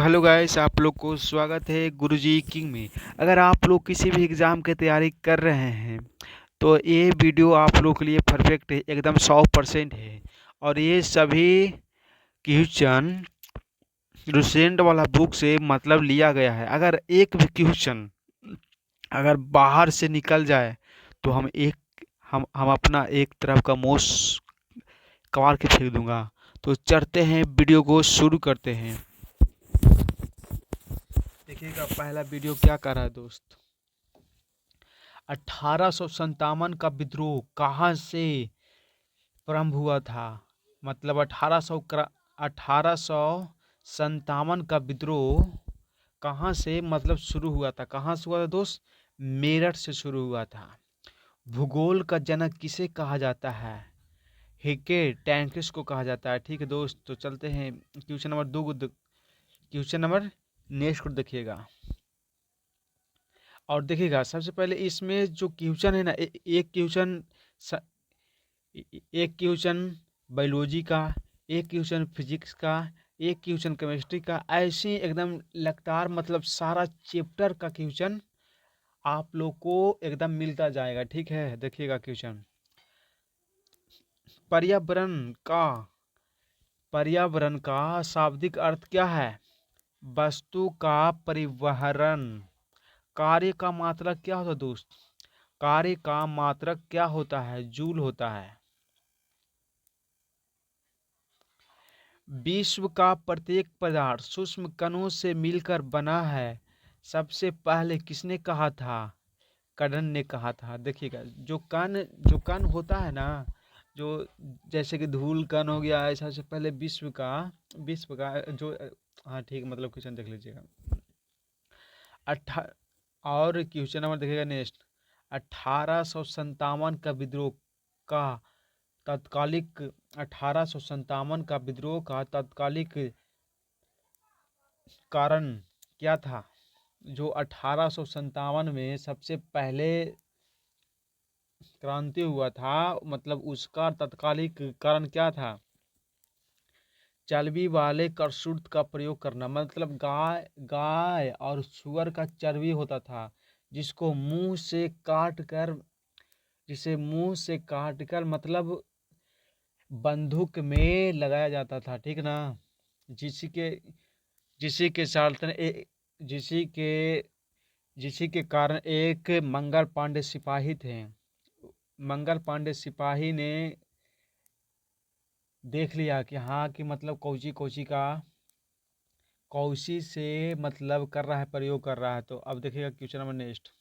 Hello guys, आप लोग को स्वागत है गुरुजी किंग में। अगर आप लोग किसी भी एग्ज़ाम की तैयारी कर रहे हैं तो ये वीडियो आप लोग के लिए परफेक्ट है, एकदम 100% है। और ये सभी क्वेश्चन रिसेंट वाला बुक से मतलब लिया गया है। अगर एक भी क्वेश्चन अगर बाहर से निकल जाए तो हम अपना एक तरफ का मोस कबाड़ के फेंक दूंगा। तो चलते हैं, वीडियो को शुरू करते हैं। देखिएगा पहला वीडियो क्या कर रहा है दोस्त। 1857 का विद्रोह कहाँ से प्रारंभ हुआ था? मतलब 1857 का विद्रोह कहाँ से मतलब शुरू हुआ था? कहाँ से हुआ था दोस्त? मेरठ से शुरू हुआ था। भूगोल का जनक किसे कहा जाता है? हेके टैंकिस को कहा जाता है। ठीक है दोस्त, तो चलते हैं क्वेश्चन नंबर 2 को। क्वेश्चन नंबर नेक्स्ट को देखिएगा और देखिएगा। सबसे पहले इसमें जो क्वेश्चन है ना, एक क्वेश्चन बायोलॉजी का, एक क्वेश्चन फिजिक्स का, एक क्वेश्चन केमिस्ट्री का, ऐसे ही एकदम लगातार मतलब सारा चैप्टर का क्वेश्चन आप लोग को एकदम मिलता जाएगा। ठीक है, देखिएगा क्वेश्चन। पर्यावरण का पर्यावरण का शाब्दिक अर्थ क्या है? वस्तु का परिवहन। कार्य का मात्रक क्या होता है दोस्त? कार्य का मात्रक क्या होता है? जूल होता है। विश्व का प्रत्येक पदार्थ सूक्ष्म कणों से मिलकर बना है, सबसे पहले किसने कहा था? कर्ण ने कहा था। देखिएगा जो कण होता है ना, जो जैसे कि धूल कण हो गया, ऐसा से पहले विश्व का जो हाँ ठीक, मतलब क्वेश्चन देख लीजिएगा। अट्ठा और क्वेश्चन नंबर देखिएगा नेक्स्ट। 1857 का विद्रोह का तत्कालिक 1857 का विद्रोह का तत्कालिक कारण क्या था? जो 1857 में सबसे पहले क्रांति हुआ था, मतलब उसका तत्कालिक कारण क्या था? चर्बी वाले करसूट का प्रयोग करना। मतलब गाय और सुअर का चर्बी होता था, जिसको मुंह से काट कर जिसे मुंह से काट कर मतलब बंदूक में लगाया जाता था। ठीक ना? जिसी के जिसी के साल्तन जिसी के जिसी के कारण एक मंगल पांडे सिपाही थे। मंगल पांडे सिपाही ने देख लिया कि हाँ कि मतलब कौची कौची का कौशी से मतलब कर रहा है, प्रयोग कर रहा है। तो अब देखिएगा क्वेश्चन नंबर नेक्स्ट।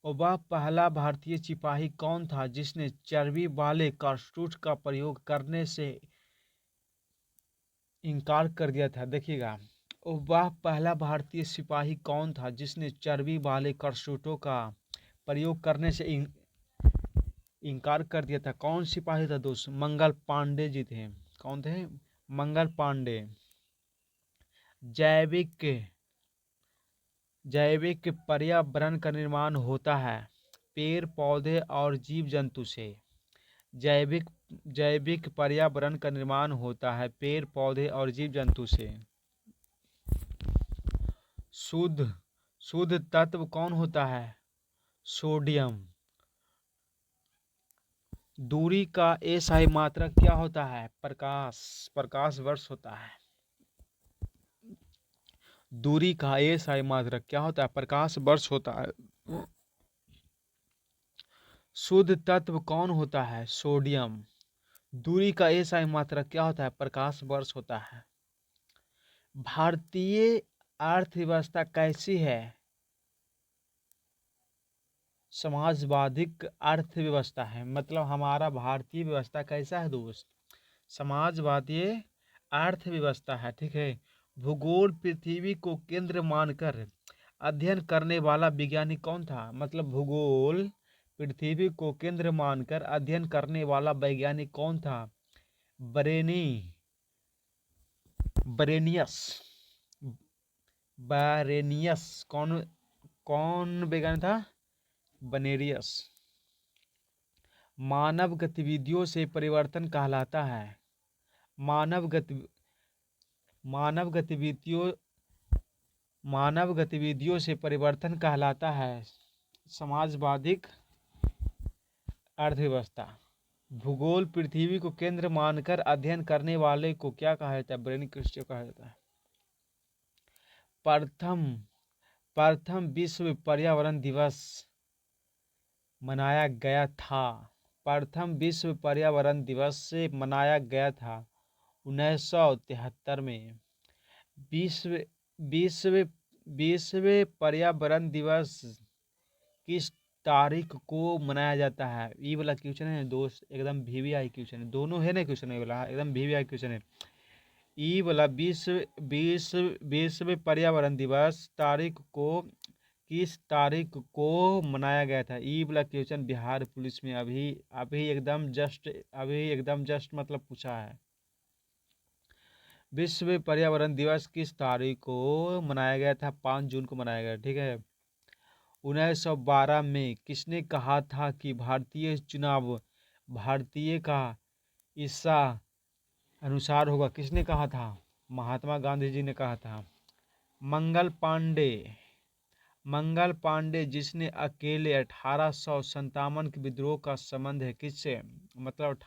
और वह पहला भारतीय सिपाही कौन था जिसने चर्बी वाले कारतूस का प्रयोग करने से इनकार कर दिया था? देखिएगा, और वह पहला भारतीय सिपाही कौन था जिसने चर्बी वाले कारतूसों का प्रयोग करने से इनकार कर दिया था? कौन सिपाही था दोस्त? मंगल पांडे जी थे। कौन थे? मंगल पांडे। जैविक जैविक पर्यावरण का निर्माण होता है पेड़ पौधे और जीव जंतु से। जैविक जैविक पर्यावरण का निर्माण होता है पेड़ पौधे और जीव जंतु से। शुद्ध शुद्ध तत्व कौन होता है? सोडियम। दूरी का एसआई मात्रक क्या होता है? प्रकाश वर्ष होता है। दूरी का एसआई मात्रक क्या होता है? प्रकाश वर्ष होता है। शुद्ध तत्व कौन होता है? सोडियम। दूरी का एसआई मात्रक क्या होता है? प्रकाश वर्ष होता है। भारतीय अर्थव्यवस्था कैसी है? समाजवादिक अर्थव्यवस्था है। मतलब हमारा भारतीय व्यवस्था कैसा है दोस्त? समाजवादी अर्थव्यवस्था है। ठीक है। भूगोल पृथ्वी को केंद्र मानकर अध्ययन करने वाला वैज्ञानिक कौन था? मतलब भूगोल पृथ्वी को केंद्र मानकर अध्ययन करने वाला वैज्ञानिक कौन था? बरेनी बरेनियस बैरेनियस। कौन कौन वैज्ञानिक था? बनेरियस। मानव गतिविधियों से परिवर्तन कहलाता है। मानव गति मानव गतिविधियों मानव गतिविधियों से परिवर्तन कहलाता है समाजवादी अर्थव्यवस्था। भूगोल पृथ्वी को केंद्र मानकर अध्ययन करने वाले को क्या कहा जाता है? ब्रेनकिस्ट कहा जाता है। प्रथम प्रथम विश्व पर्यावरण दिवस मनाया गया था। प्रथम विश्व पर्यावरण दिवस से मनाया गया था 1973 में। विश्व विश्व विश्व पर्यावरण दिवस किस तारीख को मनाया जाता है? ये वाला क्वेश्चन है दोस्त, एकदम वीवीआई क्वेश्चन है। दोनों है ना क्वेश्चन, ये वाला एकदम वीवीआई क्वेश्चन है। ये वाला विश्व विश्व विश्व पर्यावरण दिवस तारीख को किस तारीख को मनाया गया था? ये वाला क्वेश्चन बिहार पुलिस में अभी अभी एकदम जस्ट मतलब पूछा है। विश्व पर्यावरण दिवस किस तारीख को मनाया गया था? 5 जून को मनाया गया, ठीक है। 1912 में किसने कहा था कि भारतीय चुनाव भारतीय का हिस्सा अनुसार होगा? किसने कहा था? महात्मा गांधी जी ने कहा था। मंगल पांडे जिसने अकेले 1857 के विद्रोह का संबंध है किससे? मतलब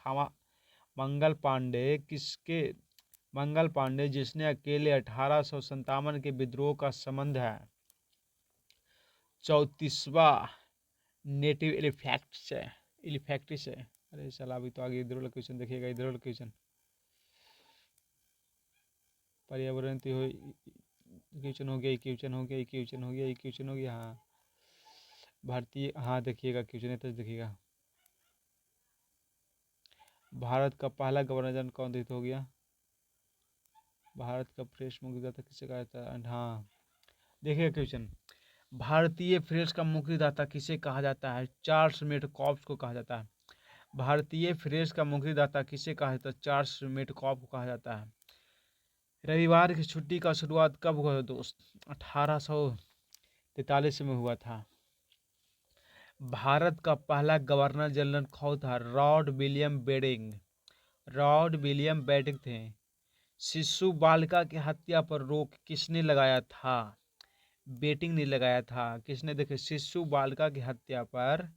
मंगल पांडे जिसने अकेले 1857 के विद्रोह का संबंध है। 34वां नेटिव एलिफैक्टिस है। अरे चला अभी तो आगे इधर वाला क्वेश्चन देखिएगा, इधर वाला क्वेश्चन पर्यावरण क्वेश्चन हो गया, हाँ भारतीय, हाँ देखिएगा क्वेश्चन तो देखिएगा। भारत का पहला गवर्नर जनरल कौन थे? हो गया। भारत का प्रेस मुक्तिदाता किसे कहा जाता है? हाँ देखिएगा क्वेश्चन, भारतीय प्रेस का मुक्तिदाता किसे कहा जाता है? चार्ल्स मेडकॉफ को कहा जाता है। भारतीय प्रेस का मुक्तिदाता किसे कहा जाता है? चार्ल्स मेडकॉफ को कहा जाता है। रविवार की छुट्टी का शुरुआत कब हुआ था दोस्त? 1843 में हुआ था। भारत का पहला गवर्नर जनरल कौन था? लॉर्ड विलियम बेंटिंक थे। शिशु बालिका की हत्या पर रोक किसने लगाया था? बेटिंग ने लगाया था। किसने? देखे, शिशु बालिका की हत्या पर,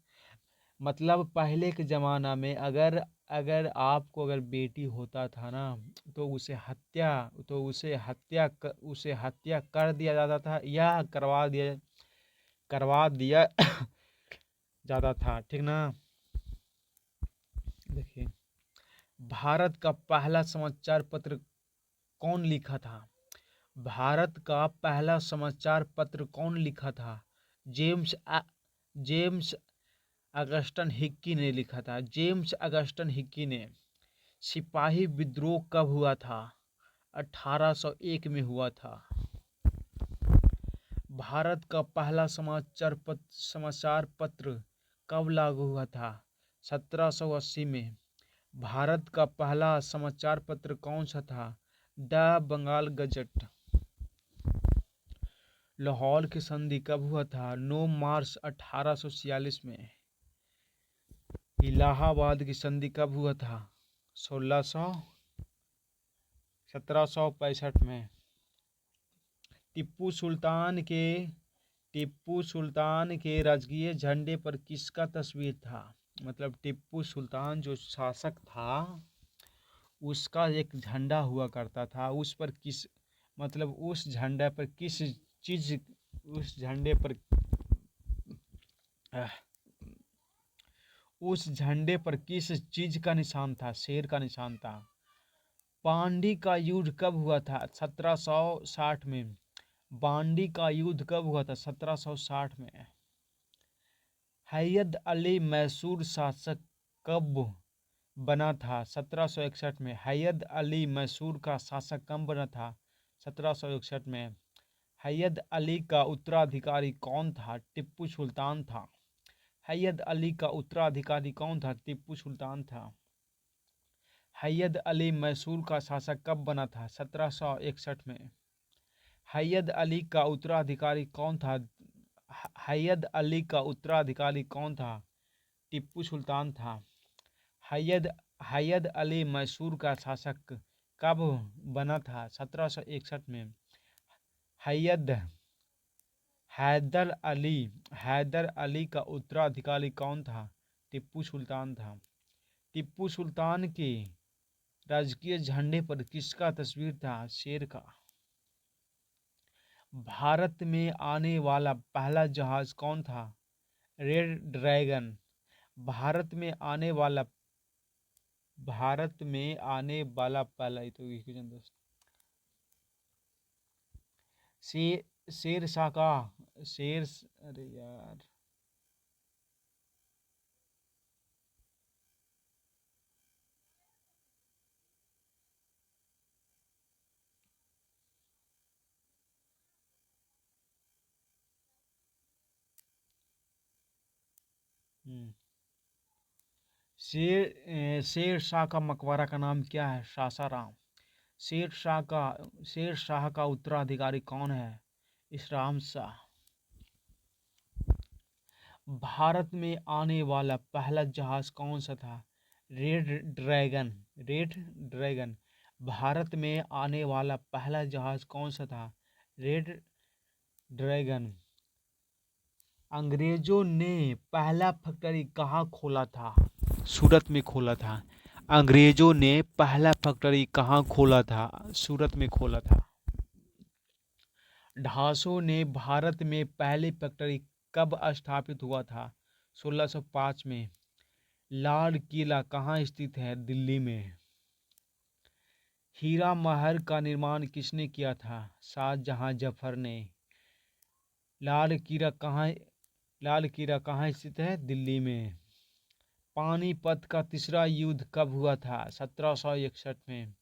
मतलब पहले के ज़माना में अगर अगर आपको अगर बेटी होता था ना तो उसे हत्या कर दिया जाता था या करवा दिया जाता था, ठीक ना। देखिए, भारत का पहला समाचार पत्र कौन लिखा था? भारत का पहला समाचार पत्र कौन लिखा था? जेम्स अगस्टन हिक्की ने लिखा था। जेम्स अगस्टन हिक्की ने। सिपाही विद्रोह कब हुआ था? 1801 में हुआ था। भारत का पहला समाचार पत्र कब लागू हुआ था? 1780 में। भारत का पहला समाचार पत्र कौन सा था? The Bengal gazette. लाहौर की संधि कब हुआ था? 9 मार्च 1846 में। इलाहाबाद की संधि कब हुआ था? 1765 में। टिप्पू सुल्तान के राजकीय झंडे पर किसका तस्वीर था? मतलब टिप्पू सुल्तान जो शासक था उसका एक झंडा हुआ करता था, उस पर किस मतलब उस झंडे पर किस चीज उस झंडे पर उस झंडे पर किस चीज का निशान था? शेर का निशान था। पांडी का युद्ध कब हुआ था? 1760 में। बांडी का युद्ध कब हुआ था? 1760 में। हैदर अली मैसूर शासक कब बना था? 1761 में। हैदर अली मैसूर का शासक कब बना था? 1761 में। हैदर अली का उत्तराधिकारी कौन था? टिप्पू सुल्तान था। हैदर अली का उत्तराधिकारी कौन था? टिप्पू सुल्तान था। हैदर अली मैसूर का शासक कब बना था? 1761 में। हैदर अली का उत्तराधिकारी कौन था? हैदर अली का उत्तराधिकारी कौन था? टिप्पू सुल्तान था। हैदर अली मैसूर का शासक कब बना था? 1761 में। हैयद हैदर अली का उत्तराधिकारी कौन था? टिप्पू सुल्तान था। टिप्पू सुल्तान के राजकीय झंडे पर किसका तस्वीर था? शेर का। भारत में आने वाला पहला जहाज कौन था? Red dragon. भारत में आने वाला पहला, ये तो क्वेश्चन दोस्त। शेर शाह का शेर अरे यार। हम्म। शेर शाह का मकबरा का नाम क्या है? सासाराम। शेर शाह का उत्तराधिकारी कौन है? इस्लाम शाह। भारत में आने वाला पहला जहाज कौन सा था? Red dragon. Red dragon. Bharat में आने वाला पहला जहाज कौन सा था? Red dragon. अंग्रेजों ने पहला फैक्ट्री कहाँ खोला था? सूरत में खोला था। अंग्रेजों ने पहला फैक्ट्री कहाँ खोला था? सूरत में खोला था। ढांसों ने भारत में पहली फैक्ट्री कब स्थापित हुआ था? 1605 में। लाल किला कहाँ स्थित है? दिल्ली में। हीरा महल का निर्माण किसने किया था? शाहजहां जफर ने। लाल किला कहाँ लाल किला कहाँ स्थित है? दिल्ली में। पानीपत का तीसरा युद्ध कब हुआ था? 1761 में।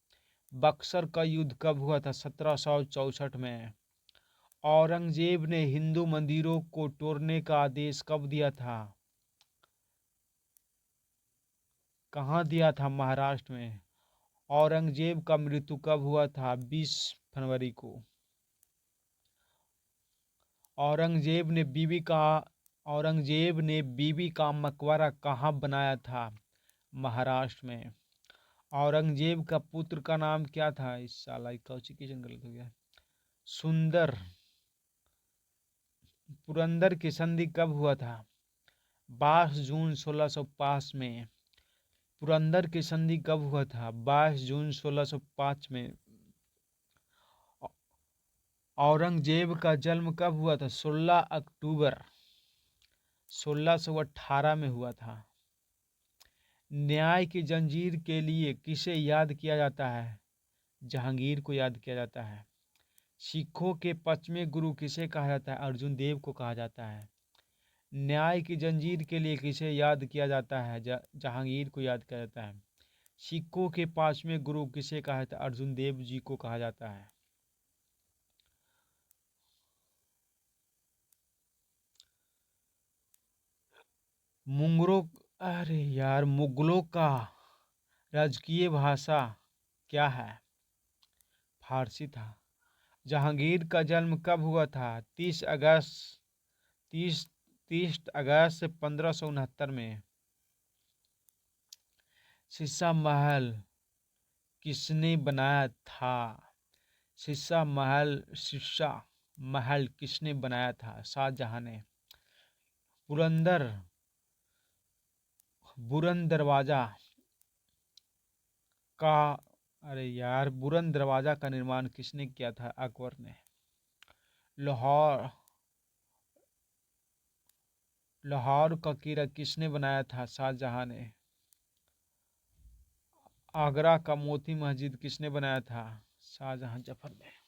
बक्सर का युद्ध कब हुआ था? 1764 में। औरंगजेब ने हिंदू मंदिरों को तोड़ने का आदेश कब दिया था? कहाँ दिया था? महाराष्ट्र में। औरंगजेब का मृत्यु कब हुआ था? 20 फरवरी को। औरंगजेब ने बीबी का मकबरा कहाँ बनाया था? महाराष्ट्र में। औरंगजेब का पुत्र का नाम क्या था? इस साला क्वेश्चन गलत हो गया। सुंदर। पुरंदर की संधि कब हुआ था? 22 जून 1605 में। पुरंदर की संधि कब हुआ था? 22 जून 1605 में। औरंगजेब का जन्म कब हुआ था? 16 अक्टूबर 1618 में हुआ था। न्याय की जंजीर के लिए किसे याद किया जाता है? जहांगीर को याद किया जाता है। सिखों के पांचवें गुरु किसे कहा जाता है? अर्जुन देव को कहा जाता है। न्याय की जंजीर के लिए किसे याद किया जाता है? जहांगीर को याद किया जाता है। सिखों के पांचवें गुरु किसे कहा जाता है? अर्जुन देव जी को कहा जाता है। मुंगरों अरे यार, मुगलों का राजकीय भाषा क्या है? फारसी था। जहांगीर का जन्म कब हुआ था? 30 अगस्त 1569 में। शीशा महल किसने बनाया था? शीशा महल किसने बनाया था? शाहजहां ने। पुरंदर बुरन दरवाजा का बुरन दरवाजा का निर्माण किसने किया था? अकबर ने। लाहौर लाहौर का किला किसने बनाया था? शाहजहां ने। आगरा का मोती मस्जिद किसने बनाया था? शाहजहां जफर ने।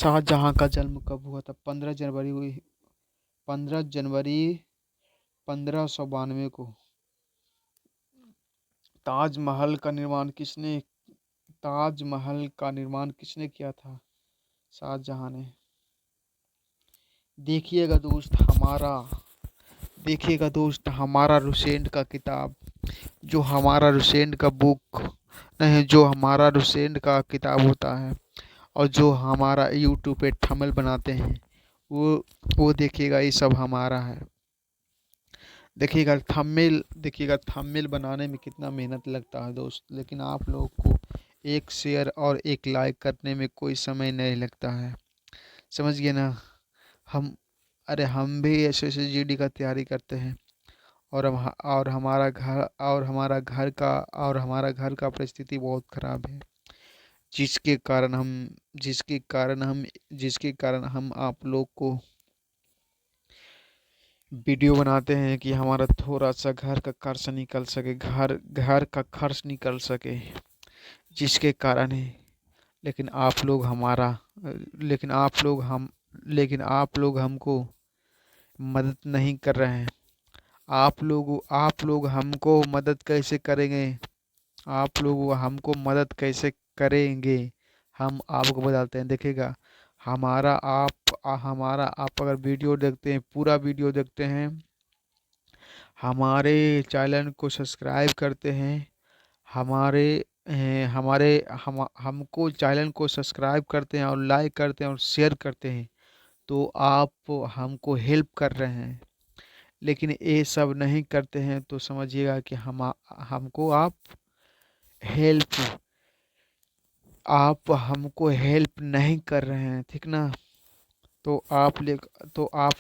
शाहजहां का जन्म कब हुआ था? 15 जनवरी 1592 को। ताजमहल का निर्माण किसने ताजमहल का निर्माण किसने किया था? शाहजहां ने। देखिएगा दोस्त हमारा देखिएगा दोस्त हमारा रुसेंट का किताब, जो हमारा रुसेंट का बुक नहीं, जो हमारा रुसेंट का किताब होता है, और जो हमारा यूट्यूब पे थंबनेल बनाते हैं, वो वो देखिएगा, ये सब हमारा है। देखिएगा थंबनेल बनाने में कितना मेहनत लगता है दोस्त, लेकिन आप लोगों को एक शेयर और एक लाइक करने में कोई समय नहीं लगता है। समझ गए ना? हम अरे हम भी SSGD का तैयारी करते हैं, और हमारा घर का परिस्थिति बहुत खराब है, जिसके कारण हम जिसके कारण हम आप लोग को वीडियो बनाते हैं कि हमारा थोड़ा सा घर का खर्च निकल सके, घर घर का खर्च निकल सके, जिसके कारण है। लेकिन आप लोग हमारा लेकिन आप लोग हम लेकिन आप लोग हमको मदद नहीं कर रहे हैं। आप लोग हमको मदद कैसे करेंगे? आप लोग हमको मदद कैसे करेंगे? हम आपको बताते हैं। देखिएगा, हमारा आप अगर वीडियो देखते हैं, पूरा वीडियो देखते हैं, हमारे चैनल को सब्सक्राइब करते हैं, हमारे हमारे हम हमको चैनल को सब्सक्राइब करते हैं और लाइक करते हैं और शेयर करते हैं, तो आप हमको हेल्प कर रहे हैं। लेकिन ये सब नहीं करते हैं तो समझिएगा कि हमको हेल्प आप हमको हेल्प नहीं कर रहे हैं, ठीक ना? तो आप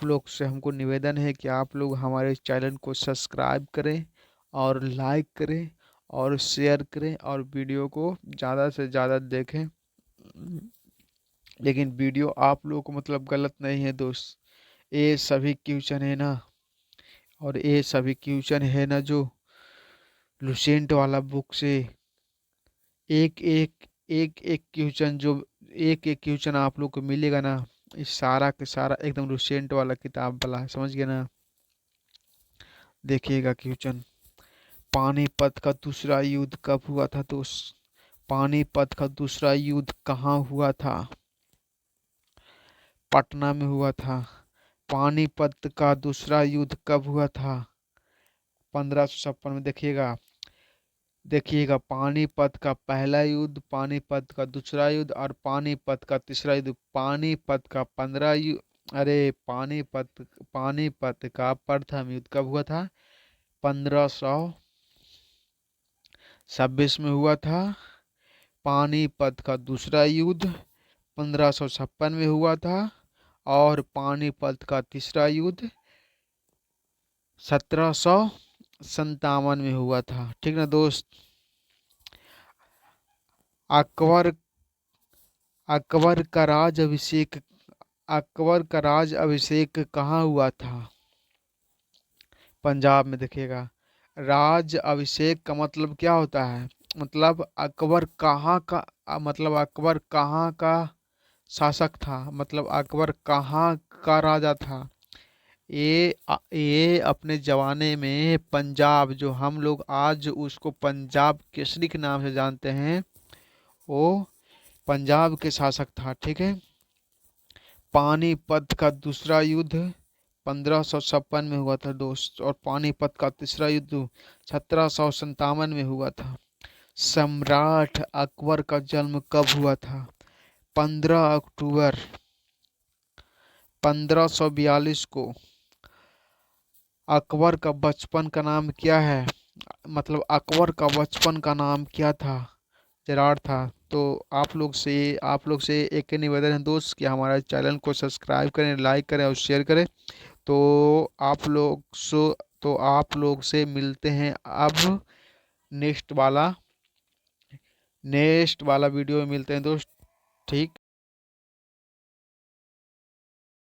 लोग से हमको निवेदन है कि आप लोग हमारे चैनल को सब्सक्राइब करें और लाइक करें और शेयर करें और वीडियो को ज़्यादा से ज़्यादा देखें। लेकिन वीडियो आप लोगों को मतलब गलत नहीं है दोस्त, ये सभी क्वेश्चन है ना, और ये सभी क्वेश्चन है ना, जो लुसेंट वाला बुक से एक एक एक क्वेश्चन, जो एक क्वेश्चन आप लोग को मिलेगा ना, इस सारा के सारा एकदम लुसेंट वाला किताब वाला है, समझ गए ना? देखिएगा क्वेश्चन, पानीपत का दूसरा युद्ध कब हुआ था दोस्त? पानीपत का दूसरा युद्ध कहाँ हुआ था? पटना में हुआ था। पानीपत का दूसरा युद्ध कब हुआ था? 1556 में। देखिएगा पानीपत का पहला युद्ध, पानीपत का दूसरा युद्ध और पानीपत का तीसरा युद्ध। पानीपत का 15 पानीपत का प्रथम युद्ध कब हुआ था? 1526 में हुआ था। पानीपत का दूसरा युद्ध 1556 में हुआ था, और पानीपत का तीसरा युद्ध 1757 में हुआ था, ठीक ना दोस्त? अकबर अकबर का राज अभिषेक कहाँ हुआ था? पंजाब में। देखिएगा, राज अभिषेक का मतलब क्या होता है? मतलब अकबर कहाँ का शासक था, मतलब अकबर कहाँ का राजा था। ये अपने जमाने में पंजाब, जो हम लोग आज उसको पंजाब केसरी के नाम से जानते हैं, वो पंजाब के शासक था, ठीक है? पानीपत का दूसरा युद्ध 1556 में हुआ था दोस्त, और पानीपत का तीसरा युद्ध 1757 में हुआ था। सम्राट अकबर का जन्म कब हुआ था? 15 अक्टूबर 1542 को। अकबर का बचपन का नाम क्या है? मतलब अकबर का बचपन का नाम क्या था? जरार था। तो आप लोग से एक निवेदन है दोस्त, कि हमारे चैनल को सब्सक्राइब करें, लाइक करें और शेयर करें। तो आप लोग सो तो आप लोग से मिलते हैं अब नेक्स्ट वाला वीडियो में मिलते हैं दोस्त, ठीक।